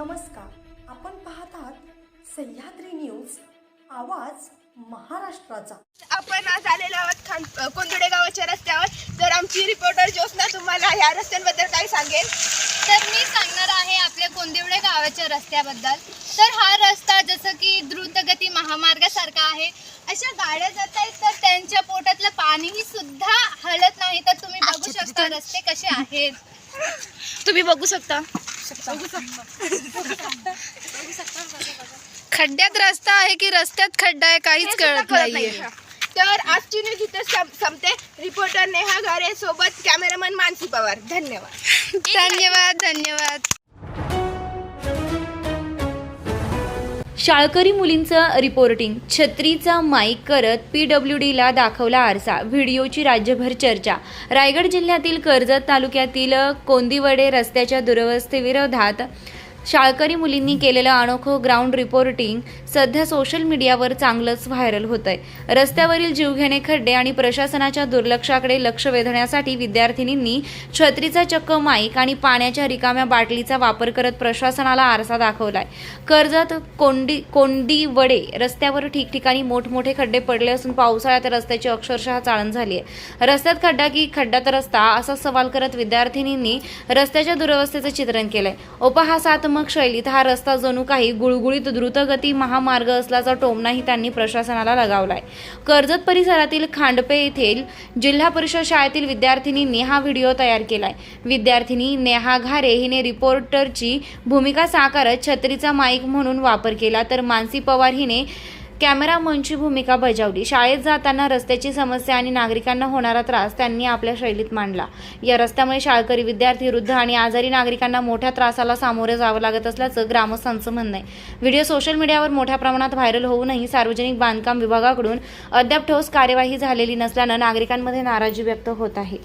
नमस्कार, आपण पाहतात सह्याद्री न्यूज, आवाज महाराष्ट्राचा। आपण आज आलेलो आहोत कोंदुडे गावाच्या रस्त्यावर। तर आमची रिपोर्टर ज्योत्स्ना तुम्हाला ह्या रस्त्यांबद्दल काय सांगेल? तर मी सांगणार आहे आपल्या कोंदिवडे गावाच्या रस्त्याबद्दल। तर हा रस्ता जसं की द्रुतगती महामार्गासारखा आहे। अशा गाड्या जात आहेत तर त्यांच्या पोटातलं पाणीही सुद्धा हलत नाही। तर तुम्ही बघू शकता रस्ते कसे आहेत, तुम्ही बघू शकता। खड्ड्यात रस्ता आहे की रस्त्यात खड्डा आहे काहीच कळत नाहीये। तर आजची न्यूज इथं संपते। रिपोर्टर नेहा गारे सोबत कॅमेरामन मानसी पवार। धन्यवाद धन्यवाद धन्यवाद। शाळकरी मुलींचं रिपोर्टिंग, छत्रीचा माईक करत PWDला दाखवला आरसा, व्हिडिओची राज्यभर चर्चा। रायगड जिल्ह्यातील कर्जत तालुक्यातील कोंदिवडे रस्त्याच्या दुरवस्थेविरोधात शाळकरी मुलींनी केलेलं अनोखं ग्राउंड रिपोर्टिंग सध्या सोशल मीडियावर चांगलंच व्हायरल होतंय। रस्त्यावरील जीवघेणे खड्डे आणि प्रशासनाच्या दुर्लक्षाकडे लक्ष वेधण्यासाठी विद्यार्थिनींनी छत्रीचा चक्क माईक आणि पाण्याच्या रिकाम्या बाटलीचा वापर करत प्रशासनाला आरसा दाखवलाय। कर्जत कोंदिवडे रस्त्यावर ठिकठिकाणी मोठमोठे खड्डे पडले असून पावसाळ्यात रस्त्याची अक्षरशः चाळण झाली आहे। रस्त्यात खड्डा की खड्ड्यात रस्ता असा सवाल करत विद्यार्थिनींनी रस्त्याच्या दुरवस्थेचं चित्रण केलंय। उपहासात्मक शैलीत हा रस्ता जणू काही गुळगुळीत द्रुतगती महामार्ग असल्याचा टोमणाही त्यांनी प्रशासनाला लगावलाय। कर्जत परिसरातील खांडपे येथील जिल्हा परिषद शाळेतील विद्यार्थिनींनी हा व्हिडिओ तयार केलाय। विद्यार्थिनी नेहा घारे हिने रिपोर्टरची भूमिका साकारत छत्रीचा माईक म्हणून वापर केला, तर मानसी पवार हिने कॅमेरामनची भूमिका बजावली। शाळेत जाताना रस्त्याची समस्या आणि नागरिकांना होणारा त्रास त्यांनी आपल्या शैलीत मांडला। या रस्त्यामुळे शाळकरी विद्यार्थी, वृद्ध आणि आजारी नागरिकांना मोठ्या त्रासाला सामोरे जावं लागत असल्याचं ग्रामस्थांचं म्हणणं आहे। व्हिडिओ सोशल मीडियावर मोठ्या प्रमाणात व्हायरल होऊनही सार्वजनिक बांधकाम विभागाकडून अद्याप ठोस कार्यवाही झालेली नसल्यानं नागरिकांमध्ये नाराजी व्यक्त होत आहे।